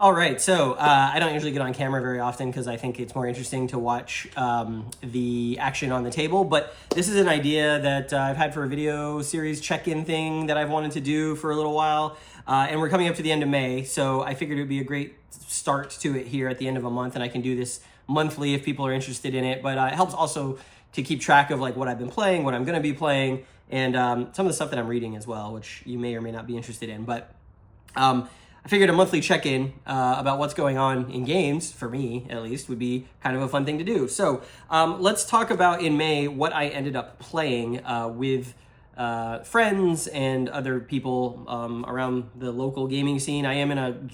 All right, so I don't usually get on camera very often because I think it's more interesting to watch the action on the table, but this is an idea that I've had for a video series check-in thing that I've wanted to do for a little while, and we're coming up to the end of May, so I figured it would be a great start to it here at the end of a month, and I can do this monthly if people are interested in it, but it helps also to keep track of like what I've been playing, what I'm going to be playing, and some of the stuff that I'm reading as well, which you may or may not be interested in, but I figured a monthly check-in about what's going on in games, for me at least, would be kind of a fun thing to do. So let's talk about in May what I ended up playing with friends and other people around the local gaming scene.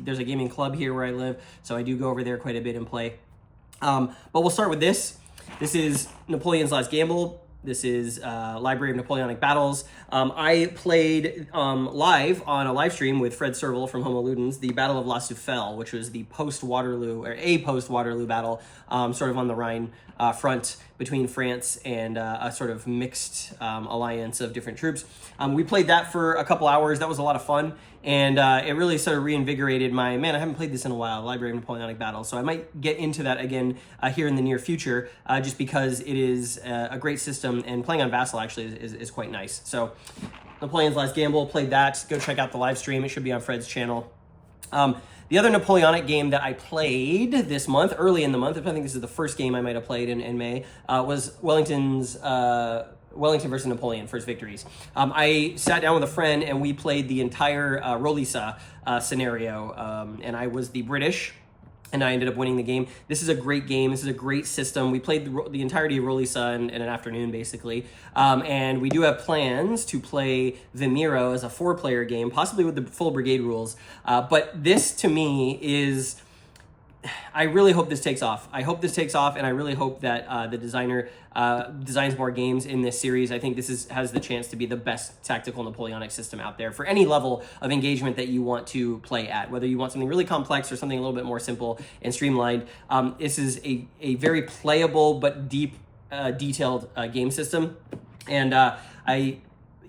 There's a gaming club here where I live, so I do go over there quite a bit and play. But we'll start with this. This is Napoleon's Last Gamble. This is Library of Napoleonic Battles. I played live on a live stream with Fred Serval from Homo Ludens, the Battle of La Souffle, which was the post-Waterloo, or a post-Waterloo battle, sort of on the Rhine front between France and a sort of mixed alliance of different troops. We played that for a couple hours. That was a lot of fun, and it really sort of reinvigorated I haven't played this in a while, Library of Napoleonic Battles, so I might get into that again here in the near future, just because it is a great system, and playing on Vassal actually is quite nice. So Napoleon's Last Gamble, played that. Go check out the live stream. It should be on Fred's channel. The other Napoleonic game that I played this month, early in the month, I think this is the first game I might have played in May, was Wellington versus Napoleon, First Victories. I sat down with a friend and we played the entire Rolisa scenario, and I was the British, and I ended up winning the game. This is a great game. This is a great system. We played the entirety of Rolisa in an afternoon, basically. And we do have plans to play Vimiro as a 4-player game, possibly with the full brigade rules. But this, to me, is... I really hope this takes off. I hope this takes off, and I really hope that the designer designs more games in this series. I think this has the chance to be the best tactical Napoleonic system out there for any level of engagement that you want to play at, whether you want something really complex or something a little bit more simple and streamlined. This is a very playable but deep, detailed game system, and I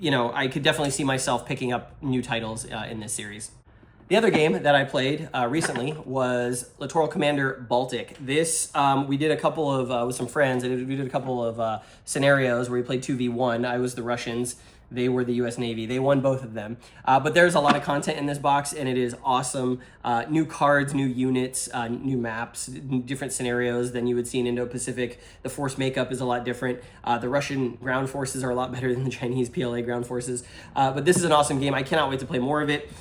could definitely see myself picking up new titles in this series. The other game that I played recently was Latoral Commander Baltic. This, we did a couple of, with some friends, and we did a couple of scenarios where we played 2v1. I was the Russians. They were the US Navy. They won both of them. But there's a lot of content in this box, and it is awesome. New cards, new units, new maps, different scenarios than you would see in Indo-Pacific. The force makeup is a lot different. The Russian ground forces are a lot better than the Chinese PLA ground forces. But this is an awesome game. I cannot wait to play more of it.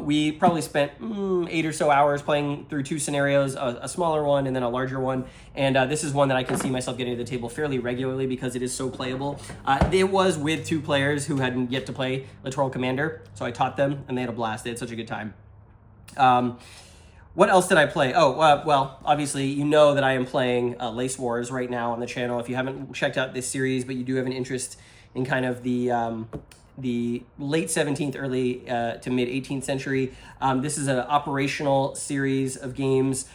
We probably spent 8 or so hours playing through 2 scenarios, a smaller one and then a larger one. And this is one that I can see myself getting to the table fairly regularly because it is so playable. It was with 2 players who hadn't yet to play Latoral Commander, so I taught them, and they had a blast. They had such a good time. What else did I play? Well, obviously, you know that I am playing Lace Wars right now on the channel. If you haven't checked out this series, but you do have an interest in kind of the late 17th, early to mid 18th century. This is an operational series of games.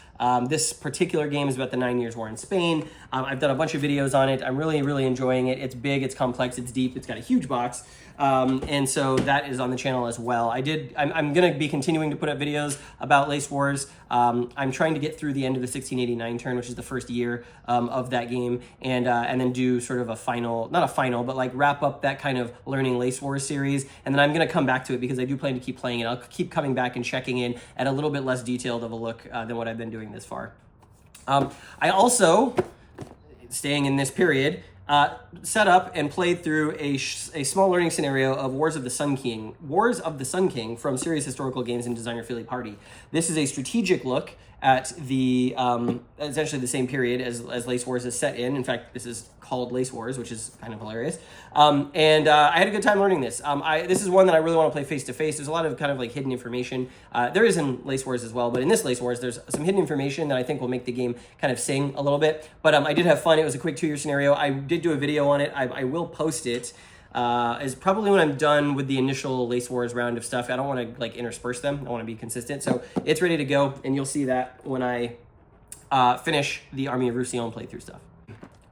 This particular game is about the 9 Years' War in Spain. I've done a bunch of videos on it. I'm really, really enjoying it. It's big, it's complex, it's deep, it's got a huge box. And so that is on the channel as well. I'm going to be continuing to put up videos about Lace Wars. I'm trying to get through the end of the 1689 turn, which is the first year of that game, and then do sort of a final, not a final, but like wrap up that kind of learning Lace Wars series. And then I'm going to come back to it because I do plan to keep playing it. I'll keep coming back and checking in at a little bit less detailed of a look than what I've been doing this far. I also, staying in this period, set up and played through a small learning scenario of Wars of the Sun King from Serious Historical Games and designer Philly Party. This is a strategic look at the essentially the same period as Lace Wars is set in. In fact, this is called Lace Wars, which is kind of hilarious. And I had a good time learning this. This is one that I really want to play face-to-face. There's a lot of kind of like hidden information. There is in Lace Wars as well, but in this Lace Wars, there's some hidden information that I think will make the game kind of sing a little bit. But I did have fun. It was a quick 2-year scenario. I did do a video on it. I will post it. Is probably when I'm done with the initial Lace Wars round of stuff. I don't want to like intersperse them. I want to be consistent. So it's ready to go, and you'll see that when I finish the Army of Roussillon playthrough stuff.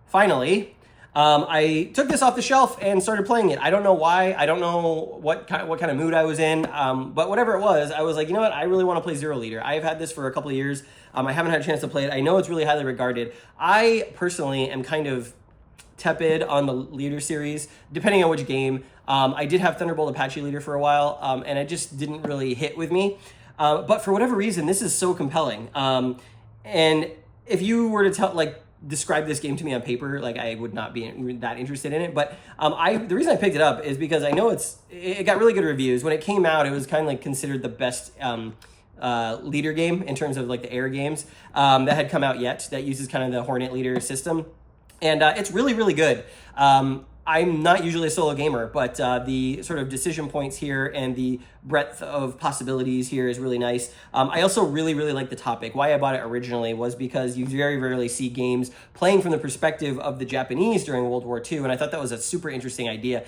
Finally, I took this off the shelf and started playing it. I don't know why. I don't know what kind of mood I was in. But whatever it was, I was like, you know what? I really want to play Zero Leader. I've had this for a couple of years. I haven't had a chance to play it. I know it's really highly regarded. I personally am kind of tepid on the leader series, depending on which game. I did have Thunderbolt Apache Leader for a while, and it just didn't really hit with me. But for whatever reason, this is so compelling. And if you were to describe this game to me on paper, like I would not be that interested in it. But the reason I picked it up is because I know it got really good reviews. When it came out, it was kind of like considered the best leader game in terms of like the air games that had come out yet, that uses kind of the Hornet leader system. And it's really, really good. I'm not usually a solo gamer, but the sort of decision points here and the breadth of possibilities here is really nice. I also really, really like the topic. Why I bought it originally was because you very rarely see games playing from the perspective of the Japanese during World War II, and I thought that was a super interesting idea.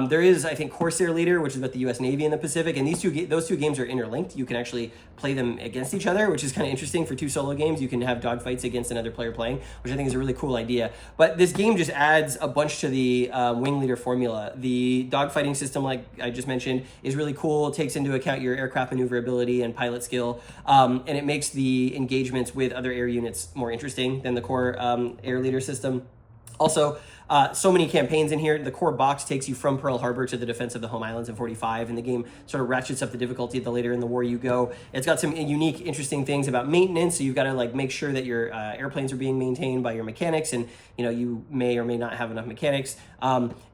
There is, I think, Corsair Leader, which is about the U.S. Navy in the Pacific, and those two games are interlinked. You can actually play them against each other, which is kind of interesting for two solo games. You can have dogfights against another player playing, which I think is a really cool idea. But this game just adds a bunch to the wing leader formula. The dogfighting system, like I just mentioned, is really cool. It takes into account your aircraft maneuverability and pilot skill, and it makes the engagements with other air units more interesting than the core air leader system. Also, so many campaigns in here. The core box takes you from Pearl Harbor to the defense of the home islands in 45, and the game sort of ratchets up the difficulty the later in the war you go. It's got some unique, interesting things about maintenance, so you've got to like make sure that your airplanes are being maintained by your mechanics, and you may or may not have enough mechanics.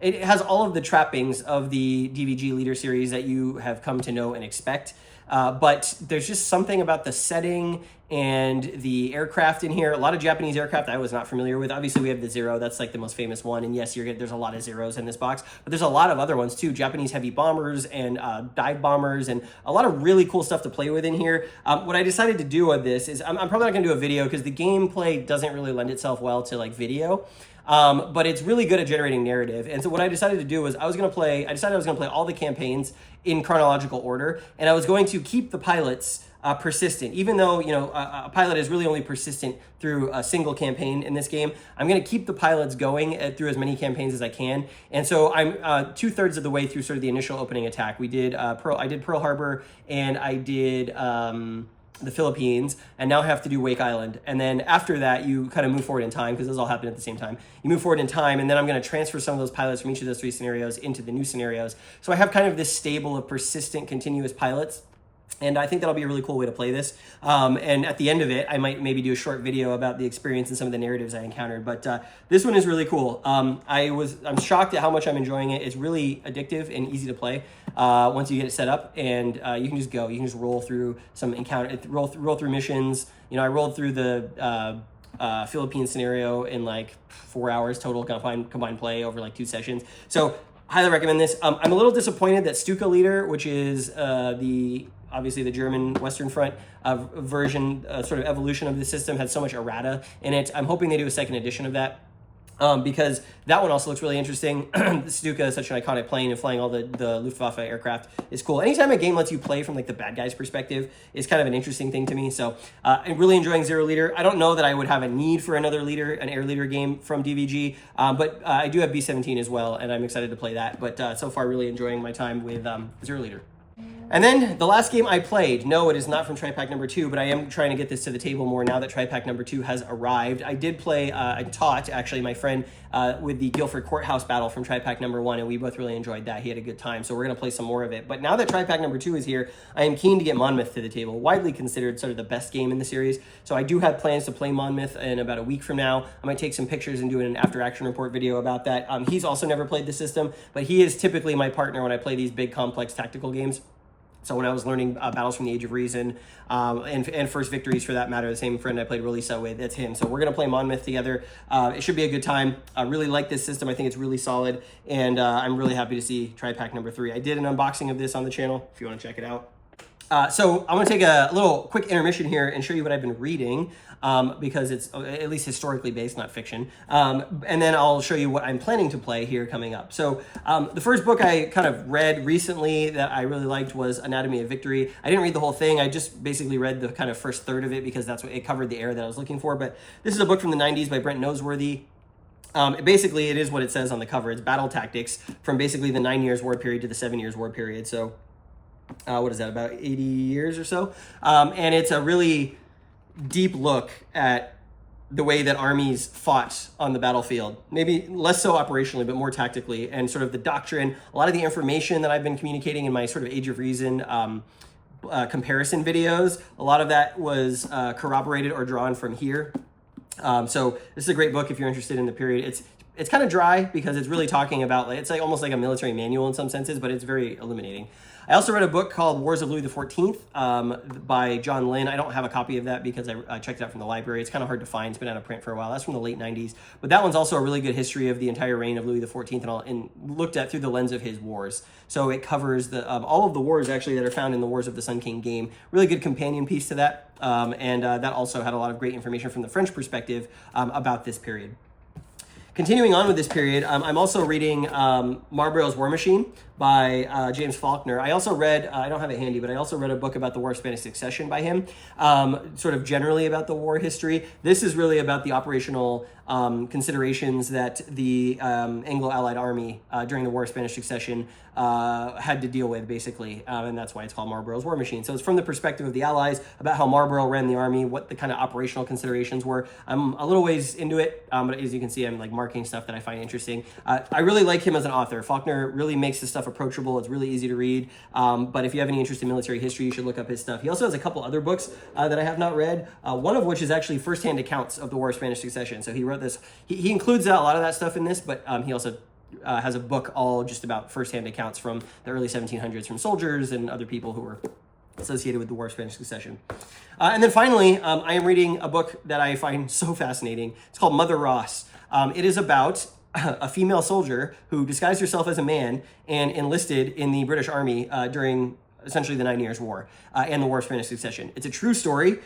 It has all of the trappings of the DVG Leader series that you have come to know and expect. But there's just something about the setting and the aircraft in here. A lot of Japanese aircraft I was not familiar with. Obviously, we have the Zero. That's like the most famous one. And yes, there's a lot of Zeros in this box. But there's a lot of other ones too. Japanese heavy bombers and dive bombers and a lot of really cool stuff to play with in here. What I decided to do with this is I'm probably not going to do a video because the gameplay doesn't really lend itself well to like video. But it's really good at generating narrative. And so what I decided to do was I decided I was going to play all the campaigns in chronological order, and I was going to keep the pilots persistent. Even though, a pilot is really only persistent through a single campaign in this game, I'm going to keep the pilots going through as many campaigns as I can. And so I'm 2/3 of the way through sort of the initial opening attack. I did Pearl Harbor, and I did the Philippines, and now have to do Wake Island. And then after that, you kind of move forward in time, because those all happen at the same time. You move forward in time, and then I'm going to transfer some of those pilots from each of those three scenarios into the new scenarios. So I have kind of this stable of persistent, continuous pilots. And I think that'll be a really cool way to play this. And at the end of it, I might maybe do a short video about the experience and some of the narratives I encountered. But this one is really cool. I'm shocked at how much I'm enjoying it. It's really addictive and easy to play once you get it set up. And you can just go. You can just roll through some roll through missions. I rolled through the Philippine scenario in like 4 hours total combined play over like 2 sessions. So highly recommend this. I'm a little disappointed that Stuka Leader, which is obviously the German Western Front version, sort of evolution of the system, had so much errata in it. I'm hoping they do a second edition of that. Because that one also looks really interesting. Stuka is such an iconic plane, and flying all the Luftwaffe aircraft is cool. Anytime a game lets you play from like the bad guy's perspective is kind of an interesting thing to me. So I'm really enjoying Zero Leader. I don't know that I would have a need for an air leader game from DVG, but I do have B-17 as well, and I'm excited to play that. But so far, really enjoying my time with Zero Leader. And then the last game I played, no, it is not from Tri-Pack number 2, but I am trying to get this to the table more now that Tri-Pack number 2 has arrived. I did play, I taught actually my friend with the Guilford Courthouse battle from Tri-Pack number 1, and we both really enjoyed that. He had a good time, so we're going to play some more of it. But now that Tri-Pack number 2 is here, I am keen to get Monmouth to the table, widely considered sort of the best game in the series. So I do have plans to play Monmouth in about a week from now. I might take some pictures and do an after-action report video about that. He's also never played the system, but he is typically my partner when I play these big, complex tactical games. So when I was learning Battles from the Age of Reason and First Victories for that matter, the same friend I played Relisa with, that's him. So we're going to play Monmouth together. It should be a good time. I really like this system. I think it's really solid, and I'm really happy to see Tri-Pack number 3. I did an unboxing of this on the channel if you want to check it out. So I'm going to take a little quick intermission here and show you what I've been reading, because it's at least historically based, not fiction. And then I'll show you what I'm planning to play here coming up. So the first book I kind of read recently that I really liked was Anatomy of Victory. I didn't read the whole thing. I just basically read the kind of first third of it because that's what it covered the era that I was looking for. But this is a book from the 90s by Brent Noseworthy. Basically, it is what it says on the cover. It's battle tactics from basically the 9 years war period to the 7 years war period. So what is that, about 80 years or so? And it's a really deep look at the way that armies fought on the battlefield, maybe less so operationally, but more tactically, and sort of the doctrine, a lot of the information that I've been communicating in my sort of Age of Reason comparison videos, a lot of that was corroborated or drawn from here. So this is a great book if you're interested in the period. It's kind of dry because it's really talking about, it's like almost like a military manual in some senses, but it's very illuminating. I also read a book called Wars of Louis XIV by John Lynn. I don't have a copy of that because I checked it out from the library. It's kind of hard to find. It's been out of print for a while. That's from the late 90s. But that one's also a really good history of the entire reign of Louis XIV and looked at through the lens of his wars. So it covers all of the wars actually that are found in the Wars of the Sun King game. Really good companion piece to that. That also had a lot of great information from the French perspective about this period. Continuing on with this period, I'm also reading Marlborough's War Machine by James Faulkner. I also read, I don't have it handy, but I also read a book about the War of Spanish Succession by him, sort of generally about the war history. This is really about the operational considerations that the Anglo-Allied army during the War of Spanish Succession had to deal with, basically, and that's why it's called Marlborough's War Machine. So it's from the perspective of the Allies, about how Marlborough ran the army, what the kind of operational considerations were. I'm a little ways into it, but as you can see, I'm like marking stuff that I find interesting. I really like him as an author. Faulkner really makes this stuff approachable. It's really easy to read, but if you have any interest in military history, you should look up his stuff. He also has a couple other books that I have not read, one of which is actually firsthand accounts of the War of Spanish Succession. So he wrote this. He includes a lot of that stuff in this, but he also has a book all just about firsthand accounts from the early 1700s from soldiers and other people who were associated with the War of Spanish Succession. And then finally, I am reading a book that I find so fascinating. It's called Mother Ross. It is about a female soldier who disguised herself as a man and enlisted in the British Army during essentially the 9 Years' War and the War of Spanish Succession. It's a true story.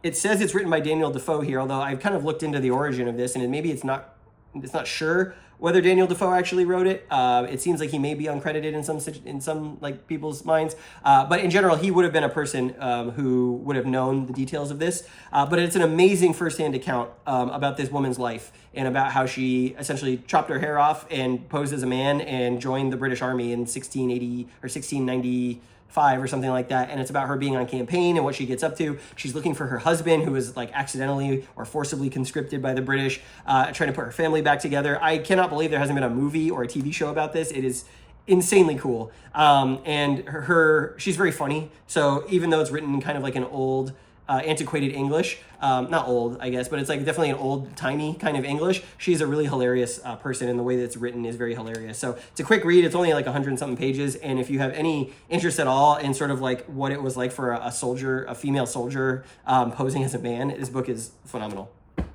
It says it's written by Daniel Defoe here, although I've kind of looked into the origin of this, and maybe it's not sure whether Daniel Defoe actually wrote it. It seems like he may be uncredited in some like people's minds, but in general, he would have been a person who would have known the details of this. But it's an amazing firsthand account about this woman's life and about how she essentially chopped her hair off and posed as a man and joined the British Army in 1680 or 1695 or something like that. And it's about her being on campaign and what she gets up to. She's looking for her husband, who was like accidentally or forcibly conscripted by the British, trying to put her family back together. I cannot believe there hasn't been a movie or a TV show about this. It is insanely cool. And she's very funny. So even though it's written in kind of like an old, antiquated English, not old, I guess, but it's like definitely an old-timey kind of English. She's a really hilarious person, and the way that it's written is very hilarious. So it's a quick read. It's only like 100-something pages, and if you have any interest at all in sort of like what it was like for a female soldier posing as a man, this book is phenomenal. So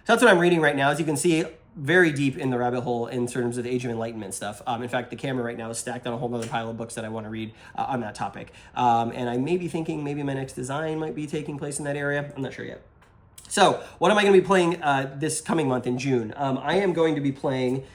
that's what I'm reading right now. As you can see, very deep in the rabbit hole in terms of the Age of Enlightenment stuff. In fact, the camera right now is stacked on a whole other pile of books that I want to read on that topic. And I may be thinking maybe my next design might be taking place in that area. I'm not sure yet. So what am I going to be playing this coming month in June? I am going to be playing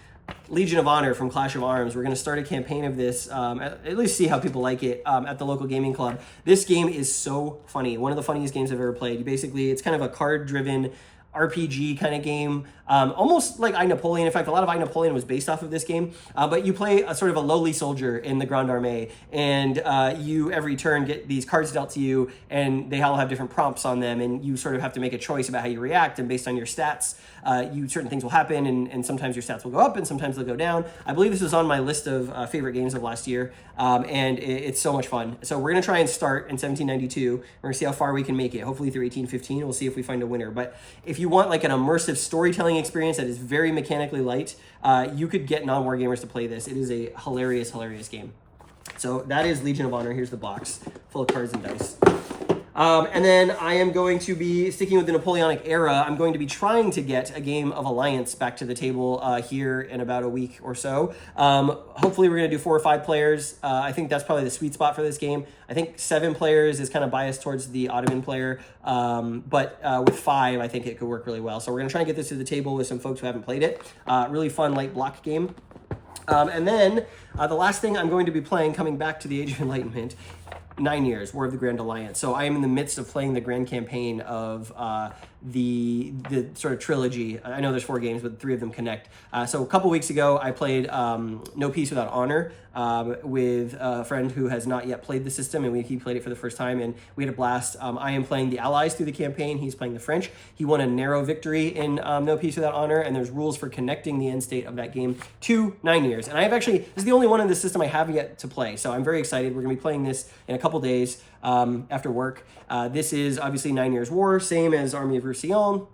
Legion of Honor from Clash of Arms. We're going to start a campaign of this, at least see how people like it at the local gaming club. This game is so funny. One of the funniest games I've ever played. It's kind of a card-driven RPG kind of game, almost like I, Napoleon. In fact, a lot of I, Napoleon was based off of this game, but you play a sort of a lowly soldier in the Grande Armée, and you every turn get these cards dealt to you, and they all have different prompts on them, and you sort of have to make a choice about how you react, and based on your stats, certain things will happen, and sometimes your stats will go up, and sometimes they'll go down. I believe this is on my list of favorite games of last year, and it's so much fun. So we're going to try and start in 1792. We're going to see how far we can make it, hopefully through 1815. We'll see if we find a winner. But if you want like an immersive storytelling experience that is very mechanically light, you could get non-wargamers to play this. It is a hilarious, hilarious game. So that is Legion of Honor. Here's the box full of cards and dice. And then I am going to be sticking with the Napoleonic era. I'm going to be trying to get a game of Alliance back to the table here in about a week or so. Hopefully we're going to do 4 or 5 players. I think that's probably the sweet spot for this game. I think 7 players is kind of biased towards the Ottoman player, but with 5, I think it could work really well. So we're going to try and get this to the table with some folks who haven't played it. Really fun light block game. And then the last thing I'm going to be playing, coming back to the Age of Enlightenment, 9 years, War of the Grand Alliance. So I am in the midst of playing the grand campaign of the sort of trilogy. I know there's 4 games, but 3 of them connect. So a couple weeks ago, I played No Peace Without Honor with a friend who has not yet played the system, and he played it for the first time, and we had a blast. I am playing the Allies through the campaign. He's playing the French. He won a narrow victory in No Peace Without Honor, and there's rules for connecting the end state of that game to 9 years. And I have actually, this is the only one in the system I have yet to play, so I'm very excited. We're going to be playing this in a couple days after work. This is obviously 9 Years' War, same as Army of Roussillon.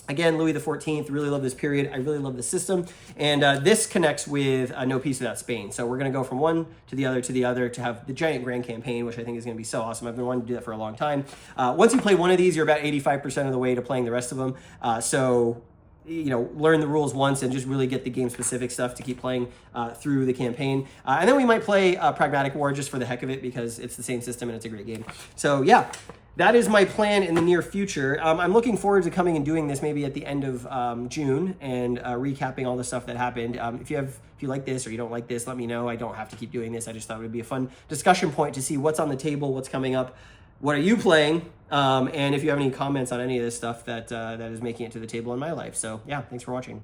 Again, Louis XIV, really love this period. I really love the system. And this connects with No Peace Without Spain. So we're going to go from one to the other to have the giant grand campaign, which I think is going to be so awesome. I've been wanting to do that for a long time. Once you play one of these, you're about 85% of the way to playing the rest of them. So you know, learn the rules once and just really get the game specific stuff to keep playing through the campaign. And then we might play Pragmatic War just for the heck of it, because it's the same system and it's a great game. So yeah, that is my plan in the near future. I'm looking forward to coming and doing this maybe at the end of June and recapping all the stuff that happened. If you like this or you don't like this, let me know. I don't have to keep doing this. I just thought it would be a fun discussion point to see what's on the table, what's coming up. What are you playing? And if you have any comments on any of this stuff that is making it to the table in my life. So yeah, thanks for watching.